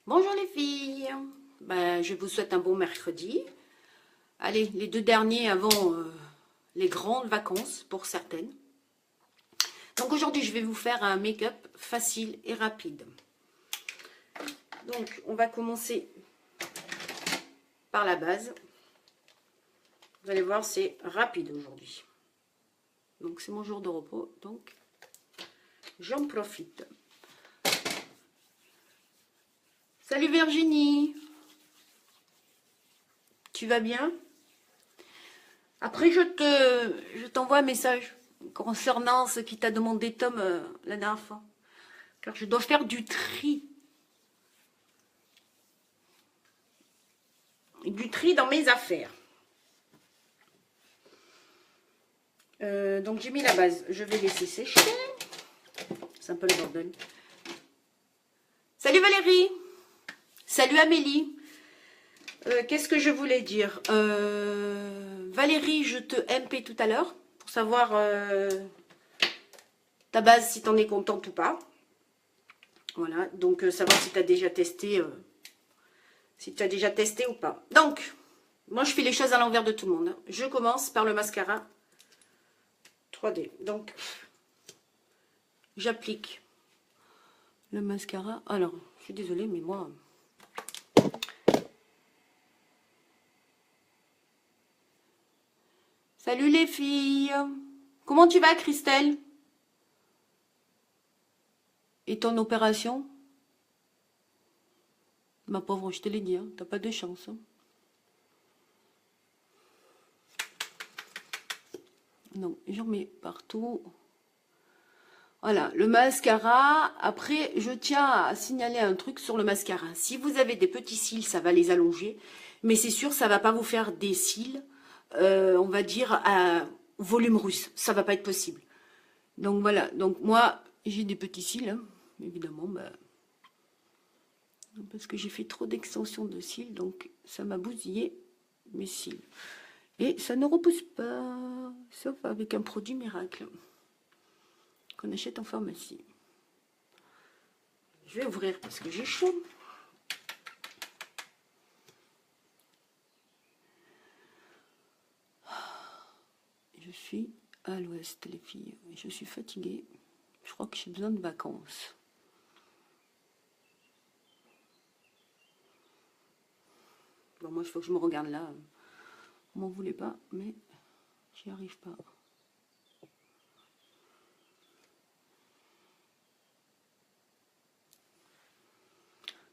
Bonjour les filles, je vous souhaite un bon mercredi. Allez, les deux derniers avant les grandes vacances pour certaines. Donc aujourd'hui, je vais vous faire un make-up facile et rapide. Donc, on va commencer par la base. Vous allez voir, c'est rapide aujourd'hui. Donc, c'est mon jour de repos, donc j'en profite. Salut Virginie, tu vas bien? Après, je t'envoie un message concernant ce qui t'a demandé Tom la dernière fois. Car je dois faire du tri. Du tri dans mes affaires. Donc j'ai mis la base. Je vais laisser sécher. C'est un peu le bordel. Salut Valérie. Salut Amélie. Qu'est-ce que je voulais dire? Valérie, je te MP tout à l'heure pour savoir ta base, si tu en es contente ou pas. Voilà, donc savoir si tu as déjà testé, ou pas. Donc, moi je fais les choses à l'envers de tout le monde. Hein. Je commence par le mascara 3D. Donc, j'applique le mascara. Alors, je suis désolée, mais moi... Salut les filles. Comment tu vas, Christelle? Et ton opération? Ma pauvre, je te l'ai dit, hein, t'as pas de chance. Hein. Non, j'en mets partout. Voilà, le mascara. Après, je tiens à signaler un truc sur le mascara. Si vous avez des petits cils, ça va les allonger. Mais c'est sûr, ça va pas vous faire des cils, on va dire, à volume russe. Ça va pas être possible. Donc voilà, donc moi, j'ai des petits cils, hein, évidemment, parce que j'ai fait trop d'extensions de cils, donc ça m'a bousillé mes cils. Et ça ne repousse pas, sauf avec un produit miracle qu'on achète en pharmacie. Je vais ouvrir parce que j'ai chaud. Je suis à l'ouest, les filles. Je suis fatiguée. Je crois que j'ai besoin de vacances. Bon, moi, il faut que je me regarde là. On m'en voulait pas, mais j'y arrive pas.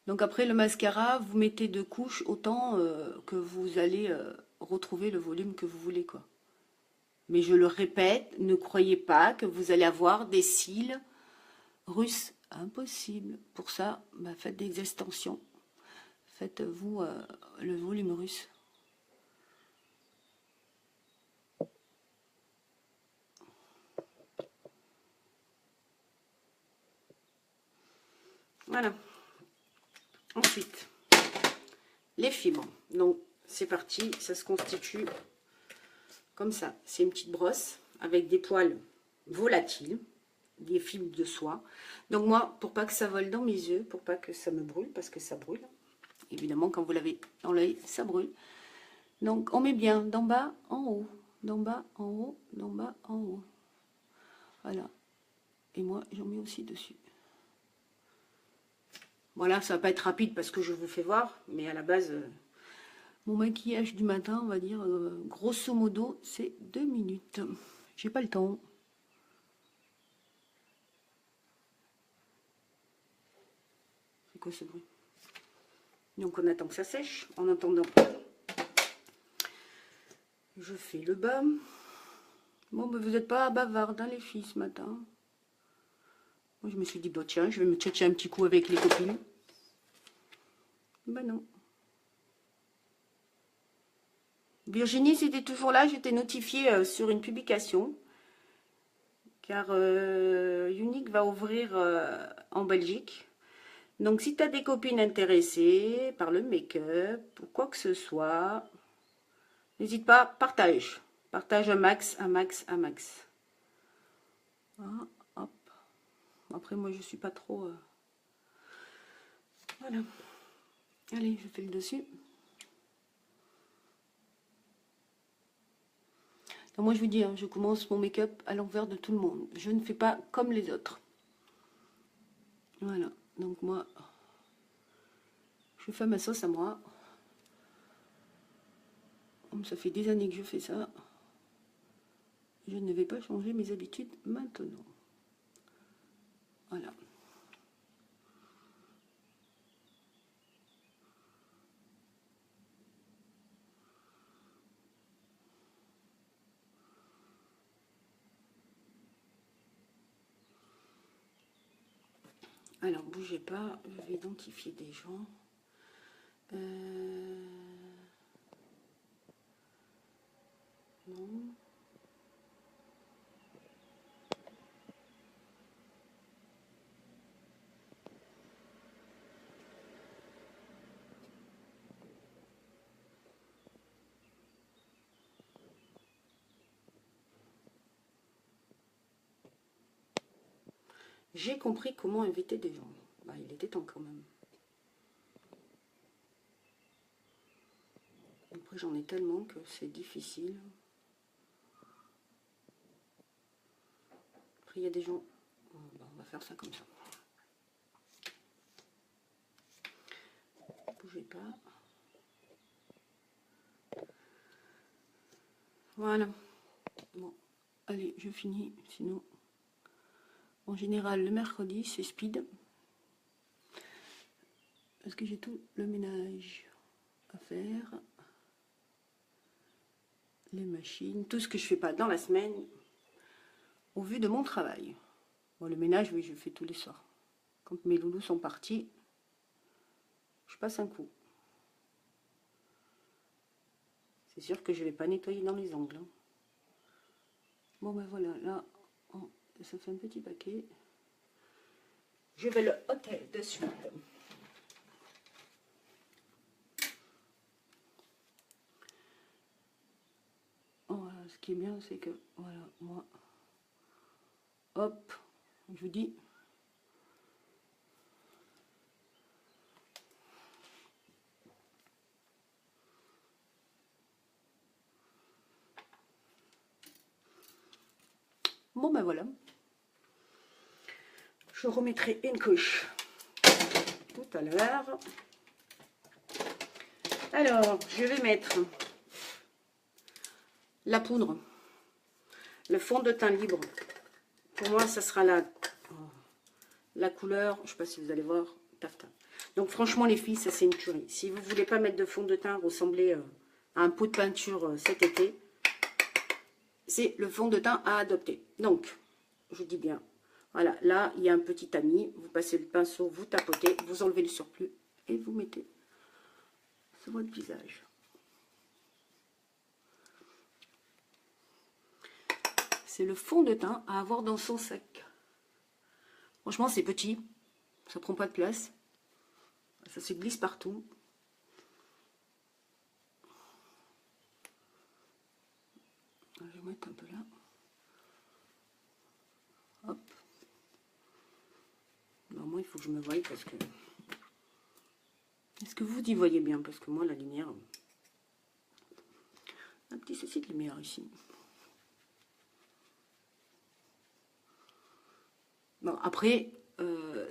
Donc après le mascara, vous mettez 2 couches autant que vous allez retrouver le volume que vous voulez, quoi. Mais je le répète, ne croyez pas que vous allez avoir des cils russes. Impossible. Pour ça, faites des extensions. Faites-vous le volume russe. Voilà. Ensuite, les fibres. Donc, c'est parti. Ça se constitue comme ça. C'est une petite brosse avec des poils volatiles, des fibres de soie. Donc moi, pour pas que ça vole dans mes yeux, pour pas que ça me brûle, parce que ça brûle. Évidemment, quand vous l'avez dans l'œil, ça brûle. Donc, on met bien d'en bas en haut, d'en bas en haut, d'en bas en haut. Voilà. Et moi, j'en mets aussi dessus. Voilà, ça va pas être rapide parce que je vous fais voir, mais à la base, mon maquillage du matin, on va dire, grosso modo, c'est 2 minutes. J'ai pas le temps. C'est quoi ce bruit? Donc on attend que ça sèche. En attendant, je fais le bas. Bon, mais vous n'êtes pas bavardes, hein, les filles, ce matin. Moi, je me suis dit, bah, tiens, je vais me tchatcher un petit coup avec les copines. Ben non. Virginie, c'était toujours là, j'étais notifiée sur une publication. Car Unique va ouvrir en Belgique. Donc, si tu as des copines intéressées par le make-up ou quoi que ce soit, n'hésite pas, partage. Partage un max, un max, un max. Ah, hop. Après, moi, je suis pas trop... Voilà. Allez, je fais le dessus. Alors moi, je vous dis, hein, je commence mon make-up à l'envers de tout le monde. Je ne fais pas comme les autres. Voilà. Donc moi, je fais ma sauce à moi. Ça fait des années que je fais ça. Je ne vais pas changer mes habitudes maintenant. Voilà. Alors, bougez pas, je vais identifier des gens. Non. J'ai compris comment inviter des gens. Bah, il était temps quand même. Après, j'en ai tellement que c'est difficile. Après, il y a des gens... Bah, on va faire ça comme ça. Bougez pas. Voilà. Bon, allez, je finis. Sinon, en général, le mercredi, c'est speed. Parce que j'ai tout le ménage à faire. Les machines, tout ce que je fais pas dans la semaine, au vu de mon travail. Bon, le ménage, oui, je fais tous les soirs. Quand mes loulous sont partis, je passe un coup. C'est sûr que je vais pas nettoyer dans les ongles. Hein. Bon, ben voilà, là, ça fait un petit paquet. Je vais le ôter de suite. Voilà, ce qui est bien, c'est que, voilà, moi, hop, je vous dis, bon ben voilà, je remettrai une couche tout à l'heure. Alors, je vais mettre la poudre, le fond de teint libre. Pour moi, ça sera la couleur, je ne sais pas si vous allez voir, tartin. Donc franchement les filles, ça c'est une tuerie. Si vous ne voulez pas mettre de fond de teint ressembler à un pot de peinture cet été, c'est le fond de teint à adopter. Donc, je dis bien, voilà, là il y a un petit tamis, vous passez le pinceau, vous tapotez, vous enlevez le surplus et vous mettez sur votre visage. C'est le fond de teint à avoir dans son sac. Franchement c'est petit, ça prend pas de place, ça se glisse partout. Je vais mettre un peu là. Hop. Non, moi, il faut que je me voie parce que... Est-ce que vous y voyez bien? Parce que moi, la lumière... Un petit souci de lumière ici. Bon, après,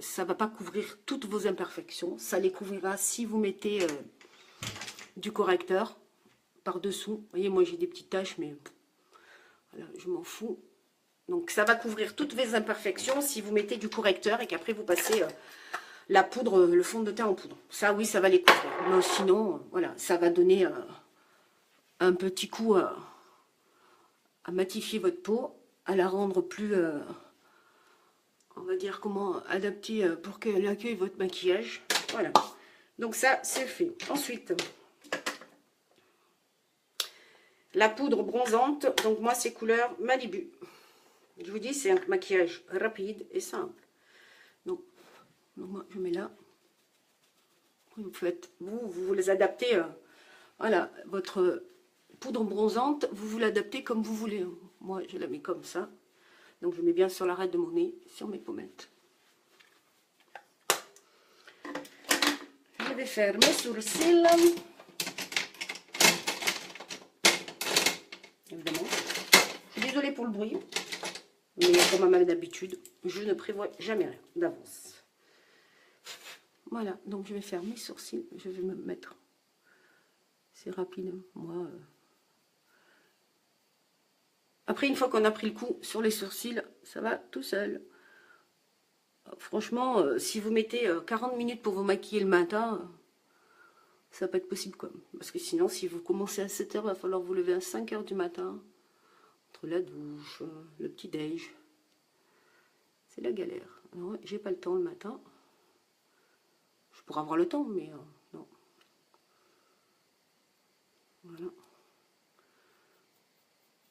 ça ne va pas couvrir toutes vos imperfections. Ça les couvrira si vous mettez du correcteur par-dessous. Vous voyez, moi, j'ai des petites taches, mais... Voilà, je m'en fous. Donc ça va couvrir toutes vos imperfections si vous mettez du correcteur et qu'après vous passez la poudre, le fond de teint en poudre. Ça oui, ça va les couvrir. Mais sinon, voilà, ça va donner un petit coup à matifier votre peau, à la rendre plus, on va dire comment adapter pour qu'elle accueille votre maquillage. Voilà. Donc ça, c'est fait. Ensuite, la poudre bronzante. Donc moi, c'est couleur Malibu. Je vous dis, c'est un maquillage rapide et simple. Donc moi, je mets là. Vous faites, vous les adaptez. Voilà, votre poudre bronzante, vous l'adaptez comme vous voulez. Moi, je la mets comme ça. Donc, je mets bien sur l'arête de mon nez, sur mes pommettes. Je vais faire mes sourcils. Évidemment. Je suis désolée pour le bruit. Mais comme à d'habitude, je ne prévois jamais rien d'avance. Voilà, donc je vais faire mes sourcils. Je vais me mettre. C'est rapide. Moi. Après, une fois qu'on a pris le coup sur les sourcils, ça va tout seul. Franchement, si vous mettez 40 minutes pour vous maquiller le matin, ça peut être possible quoi. Parce que sinon, si vous commencez à 7 h, il va falloir vous lever à 5 h du matin. Entre la douche, le petit déj. C'est la galère. Alors, j'ai pas le temps le matin. Je pourrais avoir le temps, mais non. Voilà.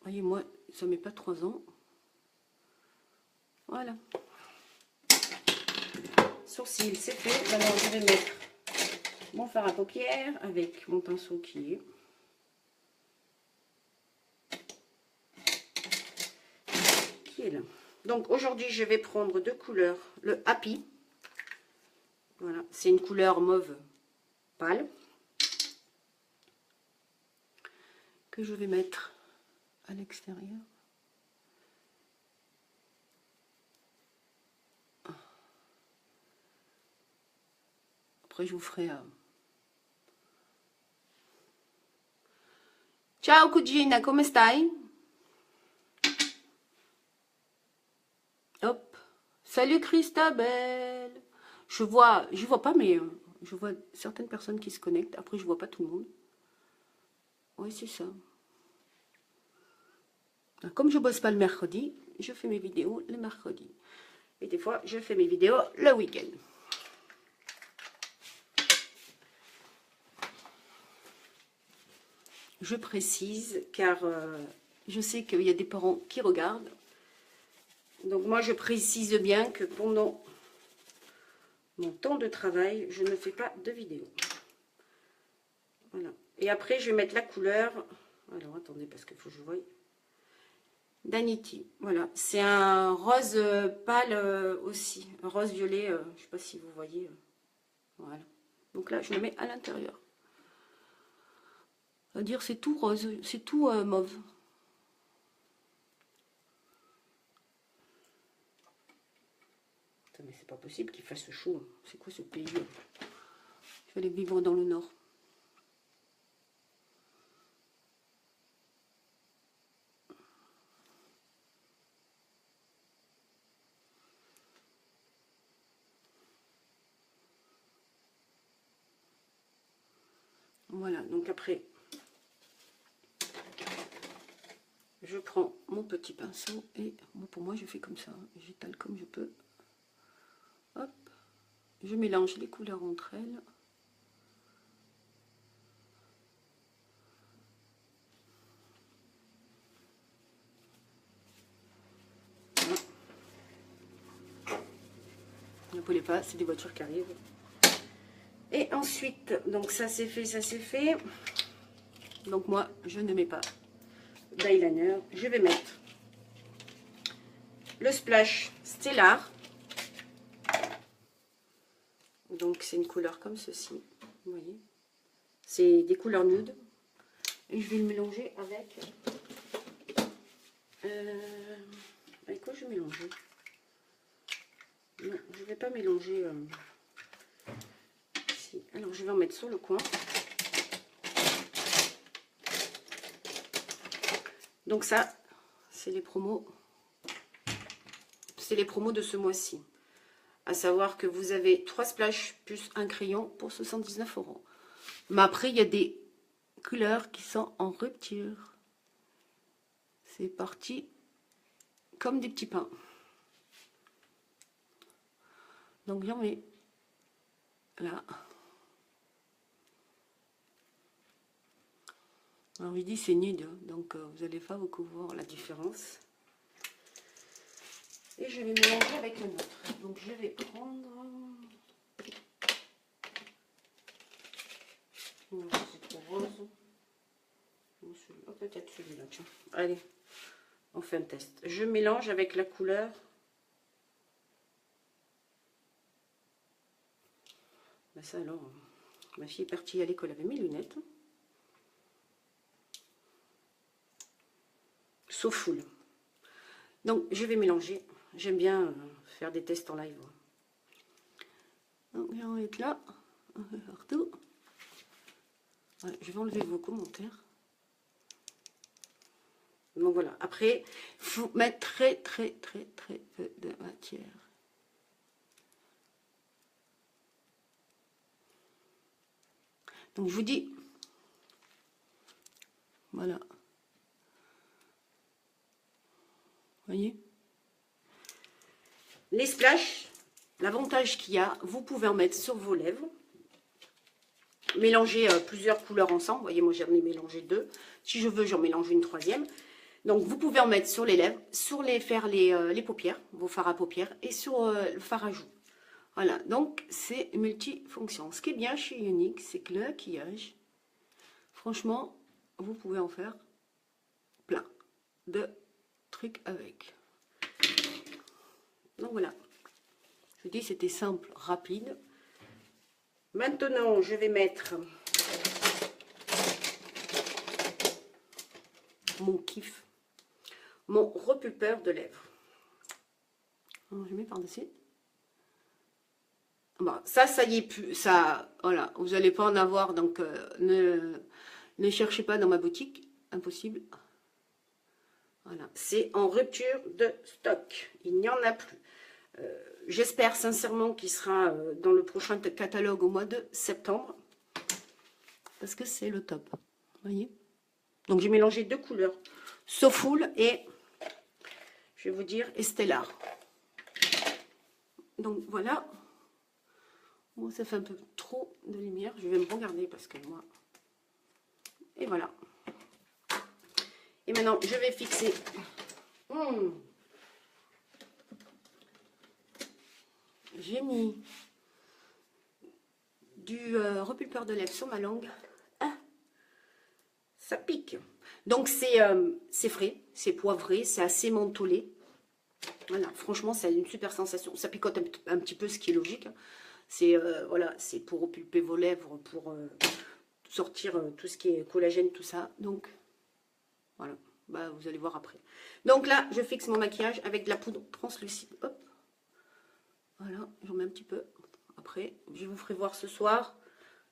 Voyez, moi, ça met pas 3 ans. Voilà. Sourcils, c'est fait. Maintenant, je vais mettre mon fard à paupières avec mon pinceau qui est là. Donc, aujourd'hui, je vais prendre deux couleurs. Le Happy. Voilà, c'est une couleur mauve pâle. Que je vais mettre à l'extérieur. Après, je vous ferai... Ciao cugina, come stai? Hop. Salut Christabelle. Je vois pas, mais je vois certaines personnes qui se connectent. Après, je vois pas tout le monde. Oui, c'est ça. Comme je bosse pas le mercredi, je fais mes vidéos le mercredi. Et des fois, je fais mes vidéos le week-end. Je précise, car je sais qu'il y a des parents qui regardent. Donc moi, je précise bien que pendant mon temps de travail, je ne fais pas de vidéo. Voilà. Et après, je vais mettre la couleur. Alors, attendez, parce qu'il faut que je voie. Danity. Voilà. C'est un rose pâle aussi. Un rose violet. Je ne sais pas si vous voyez. Voilà. Donc là, je le mets à l'intérieur. C'est-à-dire, c'est tout rose. C'est tout mauve. Mais c'est pas possible qu'il fasse chaud. C'est quoi ce pays? Je vais aller vivre dans le nord. Voilà, donc après, je prends mon petit pinceau et pour moi, je fais comme ça. J'étale comme je peux. Hop, je mélange les couleurs entre elles. Ne voulez pas, c'est des voitures qui arrivent. Et ensuite, donc ça c'est fait, ça c'est fait. Donc moi, je ne mets pas d'eyeliner. Je vais mettre le Splash Stellar. Donc c'est une couleur comme ceci, vous voyez. C'est des couleurs nude. Et je vais le mélanger avec... avec quoi je vais mélanger? Non, je ne vais pas mélanger... ici. Alors je vais en mettre sur le coin. Donc ça, c'est les promos. C'est les promos de ce mois-ci. À savoir que vous avez 3 splashes plus un crayon pour 79 €. Mais après, il y a des couleurs qui sont en rupture. C'est parti comme des petits pains. Donc j'en mets là. Alors il dit c'est nude, donc vous allez pas beaucoup voir la différence. Et je vais mélanger avec le nôtre. Donc je vais prendre... c'est trop rose. Oh, peut-être celui-là, tiens. Allez, on fait un test. Je mélange avec la couleur. Ben ça alors... Ma fille est partie à l'école avec mes lunettes. So full. Donc, je vais mélanger. J'aime bien faire des tests en live. Donc, on va être là. Partout. Ouais, je vais enlever vos commentaires. Donc voilà. Après, il faut mettre très peu de matière. Donc je vous dis, voilà. Vous voyez? Les splashes, l'avantage qu'il y a, vous pouvez en mettre sur vos lèvres. Mélanger plusieurs couleurs ensemble. Vous voyez, moi j'en ai mélangé 2. Si je veux, j'en mélange une 3e. Donc vous pouvez en mettre sur les lèvres, sur les paupières, vos fards à paupières, et sur le fard à joues. Voilà, donc c'est multifonction. Ce qui est bien chez Younique, c'est que le maquillage, franchement, vous pouvez en faire plein de trucs avec. Donc voilà, je vous dis, c'était simple, rapide. Maintenant, je vais mettre mon kiff, mon repulpeur de lèvres. Alors, je mets par-dessus. Bon, ça y est plus, ça, voilà, vous n'allez pas en avoir, donc ne cherchez pas dans ma boutique, impossible. Voilà, c'est en rupture de stock, il n'y en a plus. J'espère sincèrement qu'il sera dans le prochain catalogue au mois de septembre, parce que c'est le top, vous voyez. Donc j'ai mélangé 2 couleurs, So Full et, je vais vous dire, Stellar. Donc voilà. Bon, ça fait un peu trop de lumière. Je vais me regarder parce que moi... Et voilà. Et maintenant, je vais fixer... J'ai mis du repulpeur de lèvres sur ma langue. Ah, ça pique. Donc, c'est frais, c'est poivré, c'est assez mentholé. Voilà, franchement, ça a une super sensation. Ça picote un petit peu, ce qui est logique. C'est voilà, c'est pour repulper vos lèvres, pour sortir tout ce qui est collagène, tout ça. Donc, voilà, bah, vous allez voir après. Donc là, je fixe mon maquillage avec de la poudre translucide. Hop, voilà, j'en mets un petit peu. Après, je vous ferai voir ce soir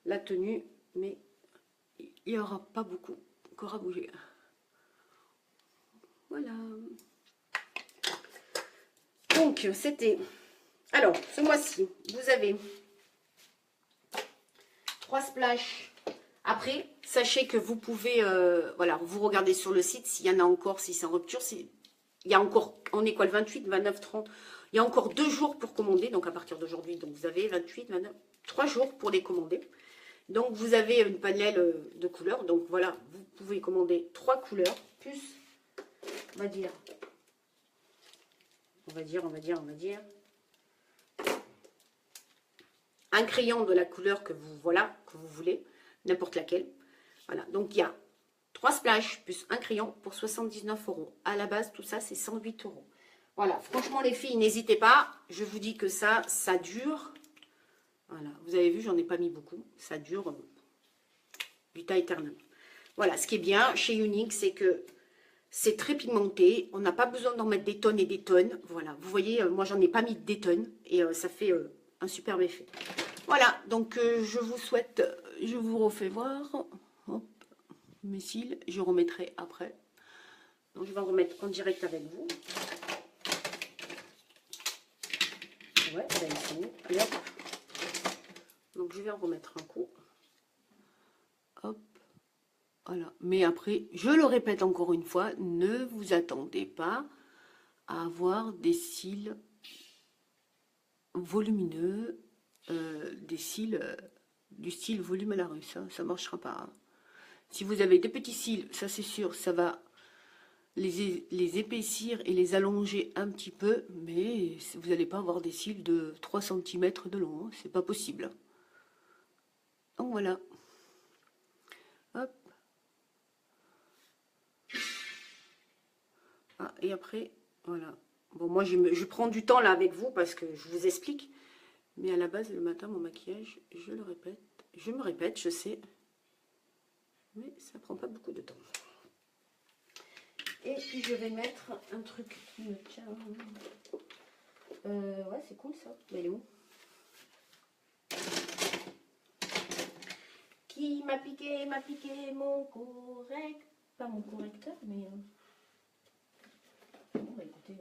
la tenue, mais il n'y aura pas beaucoup encore à bouger. Voilà. Donc, c'était... Alors, ce mois-ci, vous avez 3 splashes. Après, sachez que vous pouvez, voilà, vous regardez sur le site s'il y en a encore, si c'est en rupture. Il y a encore, on est quoi, le 28, 29, 30. Il y a encore 2 jours pour commander, donc à partir d'aujourd'hui, donc vous avez 28, 29, 3 jours pour les commander. Donc vous avez une panel de couleurs, donc voilà, vous pouvez commander 3 couleurs, plus, on va dire, un crayon de la couleur que vous, voilà, que vous voulez, n'importe laquelle. Voilà, donc il y a 3 splashes plus un crayon pour 79 €. À la base, tout ça, c'est 108 €. Voilà, franchement, les filles, n'hésitez pas. Je vous dis que ça dure. Voilà, vous avez vu, j'en ai pas mis beaucoup. Ça dure du temps éternel. Voilà, ce qui est bien chez Younique, c'est que c'est très pigmenté. On n'a pas besoin d'en mettre des tonnes et des tonnes. Voilà, vous voyez, moi, j'en ai pas mis des tonnes. Et ça fait un superbe effet. Voilà, donc je vous souhaite, je vous refais voir. Hop, mes cils, je remettrai après. Donc je vais en remettre en direct avec vous. Ouais, là ils sont où? Allez, hop. Donc je vais en remettre un coup. Hop, voilà. Mais après, je le répète encore une fois, ne vous attendez pas à avoir des cils volumineux, des cils du style volume à la russe. Ça ne marchera pas. Hein. Si vous avez des petits cils, ça c'est sûr, ça va les épaissir et les allonger un petit peu, mais vous n'allez pas avoir des cils de 3 cm de long, hein, c'est pas possible. Donc voilà. Hop. Ah, et après, voilà. Bon, moi je prends du temps là avec vous parce que je vous explique, Mais à la base, le matin, mon maquillage, je le répète. Je me répète, je sais. Mais ça prend pas beaucoup de temps. Et puis, je vais mettre un truc qui me tient. Ouais, c'est cool ça. Mais il est où? Qui m'a piqué mon correcteur. Pas mon correcteur, mais... Bon, bah écoutez...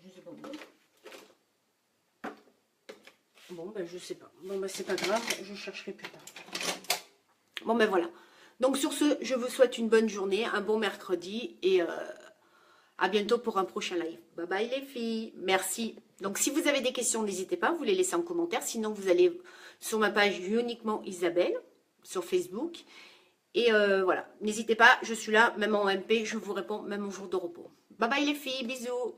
Je sais pas où. Bon, ben je sais pas. Bon, ben c'est pas grave, je chercherai plus tard. Bon, ben voilà. Donc sur ce, je vous souhaite une bonne journée, un bon mercredi et à bientôt pour un prochain live. Bye bye les filles, merci. Donc si vous avez des questions, n'hésitez pas, vous les laissez en commentaire. Sinon, vous allez sur ma page Uniquement Isabelle sur Facebook. Et voilà, n'hésitez pas, je suis là, même en MP, je vous réponds, même au jour de repos. Bye bye les filles, bisous.